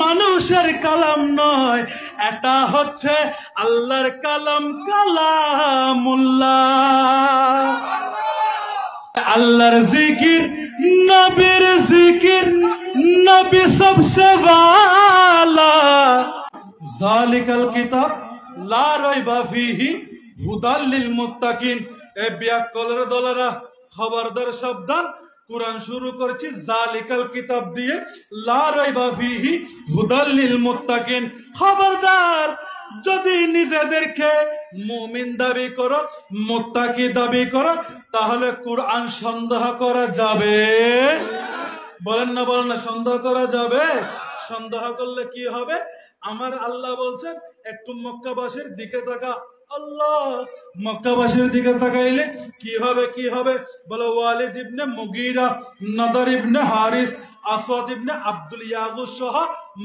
মানুষের কালাম নয়, এটা হচ্ছে আল্লাহর কালাম, কালামুল্লাহ। আল্লাহর জিকির, নবীর জিকির, নবী সবসে ওয়ালা। যালিকাল কিতাব লা রাইবা ফীহি হুদাল লিল মুত্তাকিন। এ বিয়াকলের দলেরা খবরদার, সাবধান। কুরআন শুরু করছি যালিকাল কিতাব দিয়ে, লা রাইবা ফীহি হুদাল লিল মুত্তাকিন। খবরদার, যদি নিজেদেরকে মুমিন দাবি করো, মুত্তাকি দাবি করো, তাহলে কুরআন সন্দেহ করা যাবে? বলেন না, বলেন না, সন্দেহ করা যাবে? সন্দেহ করলে কি হবে? আমার আল্লাহ বলছেন একটু মক্কাবাসীর দিকে তাকা। আল্লাহ, মক্কাবাসীর দিকে তাকাইলে কি হবে? কি হবে? বলে ওয়ালিদ ইবনে মুগীরা, নদর ইবনে হারিস, আসওয়াদ ইবনে আব্দুল ইয়াগুস সহ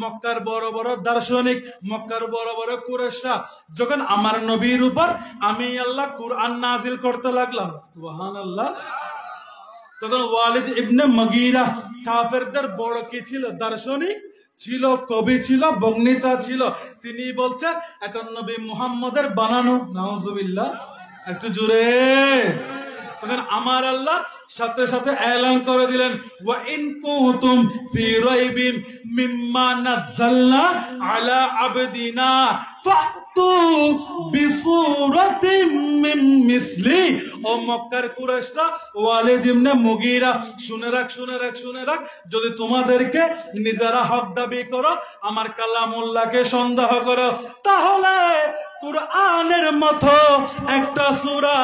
মক্কার বড় বড় দার্শনিক, মক্কার বড় বড় কুরাইশরা যখন আমার নবীর উপর আমি আল্লাহ কুরআন নাজিল করতে লাগলাম, সুবহানাল্লাহ, তখন ওয়ালিদ ইবনে মুগীরা কাফেরদের বড় কি ছিল? দার্শনিক ছিল, কবি ছিল, বক্তৃতা ছিল। তিনি বলছেন এটা নবী মুহাম্মদের বানানো। নাউজুবিল্লাহ, একটু জোরে। তখন আমার আল্লাহ সাথে সাথে এলান করে দিলেন, ওয়া ইন কুনতুম ফি রাইবিন মিম্মা নাযালনা আলা আবদিনা ফাতু বিসূরাতিন মিন মিসলি। ও মক্কার কুরাইশরা, ওয়ালিদ ইবনে মুগীরা, শুনে রাখ, শুনে রাখ, শুনে রাখ, যদি তোমাদেরকে নিজেরা হক দাবি করো, আমার কালামুল্লাহকে সন্দেহ করো, তাহলে কুরআনের মতো একটা সূরা,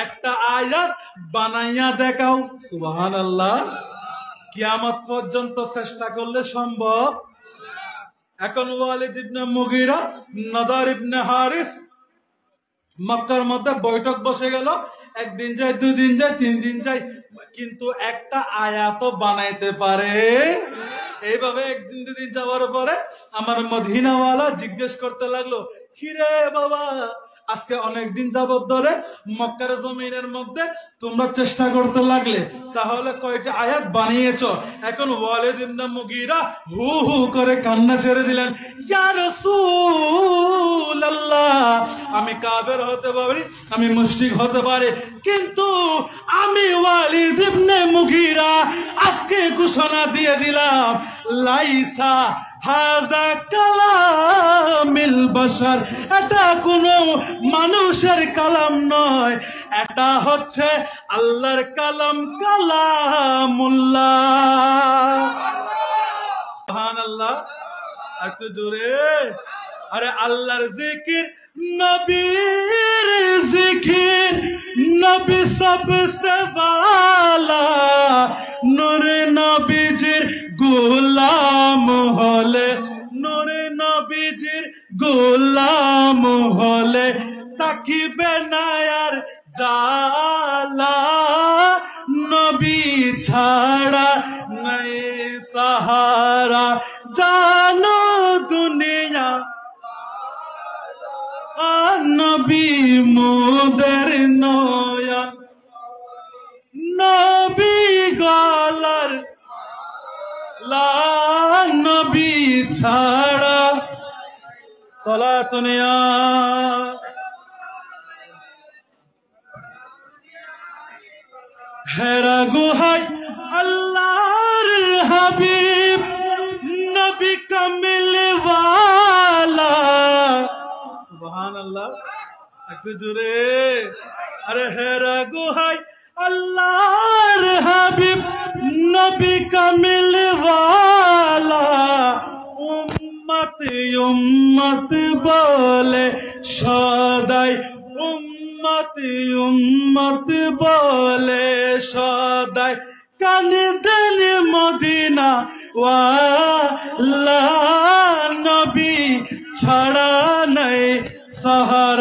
একটা আয়াত বানাইয়া দেখাও। সুবহানাল্লাহ। কিয়ামত পর্যন্ত চেষ্টা করলে সম্ভব? এখন ওয়ালিদ ইবনে মুগীরা, নদর ইবনে হারিস মক্কার মধ্যে বৈঠক বসে গেল। একদিন যায়, দুই দিন যায়, তিন দিন যায়, কিন্তু একটা আয়াত বানাইতে পারে? এইভাবে একদিন দুদিন যাওয়ার পরে আমার মদিনাওয়ালা জিজ্ঞেস করতে লাগলো, কিরে বাবা, আজকে অনেকদিন যাবত ধরে মক্কার জমিনের মধ্যে তোমরা চেষ্টা করতে লাগলে, তাহলে কয়টা আয়াত বানিয়েছো? এখন ওয়ালিদ ইবনে মুগীরা হু হু করে কান্না ছেড়ে দিলেন, ইয়া রাসূলুল্লাহ, আমি কাফের হতে পারি, আমি মুশরিক হতে পারি, কিন্তু আমি ওয়ালিদ ইবনে মুগীরা আজকে ঘোষণা দিয়ে দিলাম, লাইসা হাযা কালামিল বাশার, এটা কোনো মানুষের কালাম নয়, এটা হচ্ছে আল্লাহর কালাম, কালামুল্লাহ। সুবহানাল্লাহ, একটু জোরে। আরে আল্লাহর জিকির, নবীর জিকির, নবী সবসে ওয়ালা, নূরে নবীজির গোলাম হলে, নূরে নবীজির গোলাম হলে তাকিবে না আর জালা, নবী ছাড়া নাই সাহারা, জানো দুনিয়া নবী মোদের নয়ন, নবী গলার লা, নবী ছাড়া সালাতুন ইয়া। হেরা গুহায় আল্লাহর হাবিব, নবী কামিল ওয়ালা। সুবহানাল্লাহ, একটু জোরে। আরে হেরা গুহায় আল্লাহর হাবিব, নবী কামিল ওয়ালা, উম্মত উম্মত বলে সদাই, উম্মত উম্মত বলে সদাই, কানদেন মদিনা ওয়ালা, নবী ছাড়া নাই সাহারা।